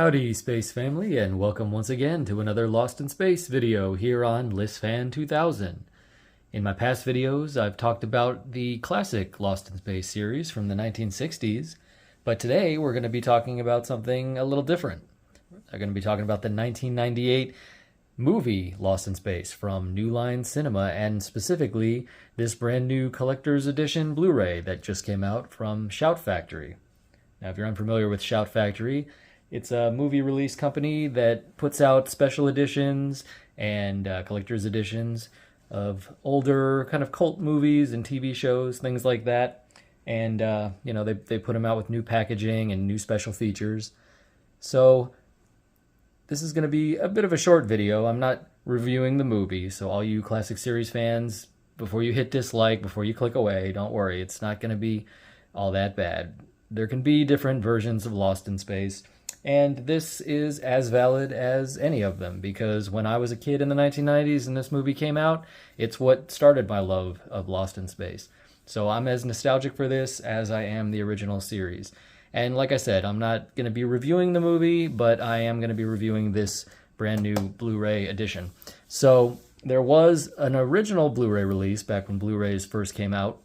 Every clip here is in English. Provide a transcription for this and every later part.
Howdy, Space Family, and welcome once again to another Lost in Space video here on ListFan 2000. In my past videos, I've talked about the classic Lost in Space series from the 1960s, but today we're going to be talking about something a little different. We're going to be talking about the 1998 movie Lost in Space from New Line Cinema, and specifically this brand new collector's edition Blu-ray that just came out from Shout Factory. Now, if you're unfamiliar with Shout Factory, it's a movie release company that puts out special editions and collector's editions of older kind of cult movies and TV shows, things like that. And, they put them out with new packaging and new special features. So this is going to be a bit of a short video. I'm not reviewing the movie, so all you classic series fans, before you hit dislike, before you click away, don't worry. It's not going to be all that bad. There can be different versions of Lost in Space. And this is as valid as any of them, because when I was a kid in the 1990s and this movie came out, it's what started my love of Lost in Space. So I'm as nostalgic for this as I am the original series. And like I said, I'm not going to be reviewing the movie, but I am going to be reviewing this brand new Blu-ray edition. So there was an original Blu-ray release back when Blu-rays first came out,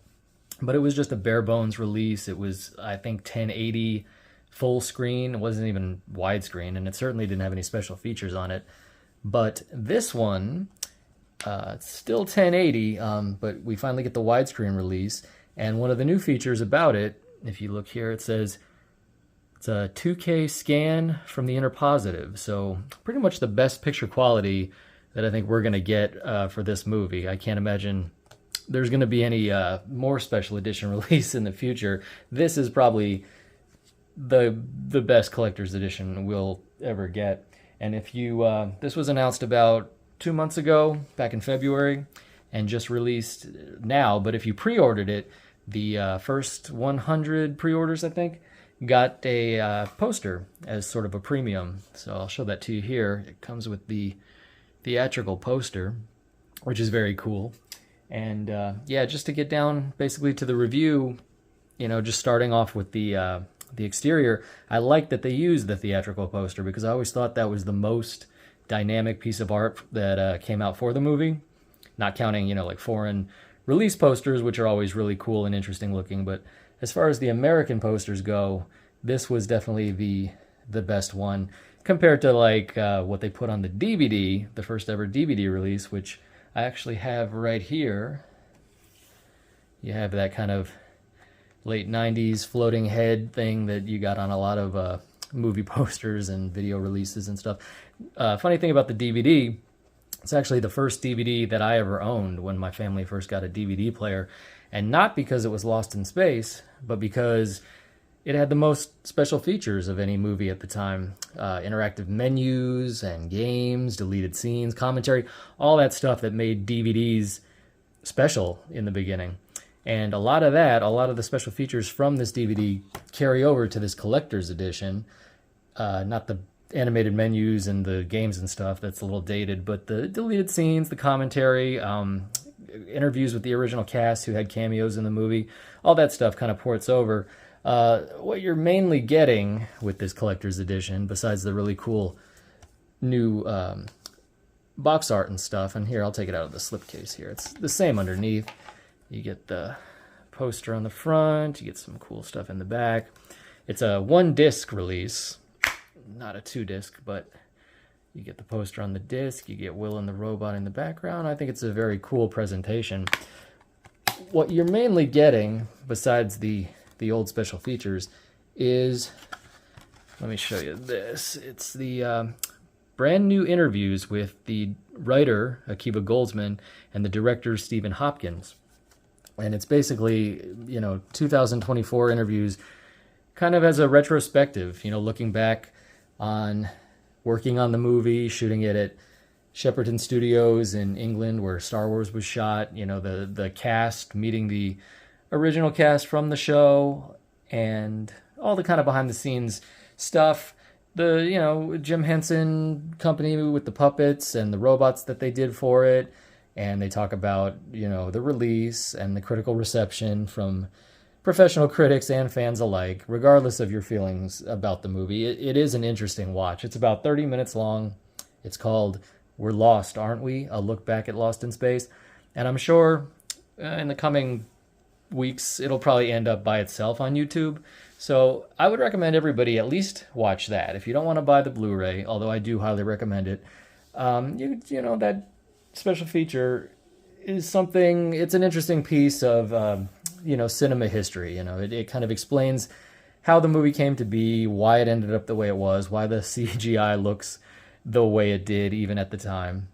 but it was just a bare bones release. It was, I think, 1080 full screen. It wasn't even widescreen, and it certainly didn't have any special features on it. But this one, it's still 1080, but we finally get the widescreen release. And one of the new features about it, if you look here, it says it's a 2K scan from the inner positive. So pretty much the best picture quality that I think we're going to get for this movie. I can't imagine there's going to be any more special edition release in the future. This is probably the best collector's edition we'll ever get. And if you this was announced about 2 months ago, back in February, and just released now, but if you pre-ordered it, the first 100 pre-orders, I think, got a poster as sort of a premium. So I'll show that to you here. It comes with the theatrical poster, which is very cool. And yeah, just to get down basically to the review, just starting off with the exterior, I like that they used the theatrical poster, because I always thought that was the most dynamic piece of art that came out for the movie. Not counting, like foreign release posters, which are always really cool and interesting looking. But as far as the American posters go, this was definitely the best one compared to like what they put on the DVD, the first ever DVD release, which I actually have right here. You have that kind of late 90s floating head thing that you got on a lot of movie posters and video releases and stuff. Funny thing about the DVD, it's actually the first DVD that I ever owned when my family first got a DVD player. And not because it was Lost in Space, but because it had the most special features of any movie at the time. Interactive menus and games, deleted scenes, commentary, all that stuff that made DVDs special in the beginning. And a lot of the special features from this DVD carry over to this collector's edition. Not the animated menus and the games and stuff, that's a little dated, but the deleted scenes, the commentary, interviews with the original cast who had cameos in the movie, all that stuff kind of ports over. What you're mainly getting with this collector's edition, besides the really cool new box art and stuff, and here, I'll take it out of the slipcase here. It's the same underneath. You get the poster on the front, you get some cool stuff in the back. It's a 1-disc release, not a 2-disc, but you get the poster on the disc, you get Will and the robot in the background. I think it's a very cool presentation. What you're mainly getting, besides the old special features, is, let me show you this. It's the brand new interviews with the writer, Akiva Goldsman, and the director, Stephen Hopkins. And it's basically, 2024 interviews kind of as a retrospective, looking back on working on the movie, shooting it at Shepperton Studios in England where Star Wars was shot, the cast, meeting the original cast from the show, and all the kind of behind the scenes stuff. The, Jim Henson Company with the puppets and the robots that they did for it. And they talk about, the release and the critical reception from professional critics and fans alike, regardless of your feelings about the movie. It is an interesting watch. It's about 30 minutes long. It's called We're Lost, Aren't We? A Look Back at Lost in Space. And I'm sure in the coming weeks, it'll probably end up by itself on YouTube. So I would recommend everybody at least watch that. If you don't want to buy the Blu-ray, although I do highly recommend it, you know, that special feature is something, it's an interesting piece of, you know, cinema history. You know, it kind of explains how the movie came to be, why it ended up the way it was, why the CGI looks the way it did even at the time.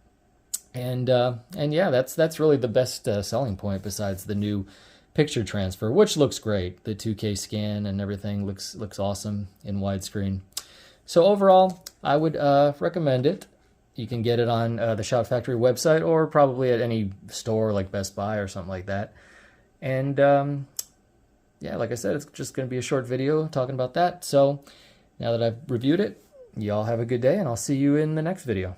And yeah, that's really the best selling point besides the new picture transfer, which looks great. The 2K scan and everything looks awesome in widescreen. So overall, I would recommend it. You can get it on the Shout Factory website or probably at any store like Best Buy or something like that. And yeah, like I said, it's just going to be a short video talking about that. So now that I've reviewed it, y'all have a good day, and I'll see you in the next video.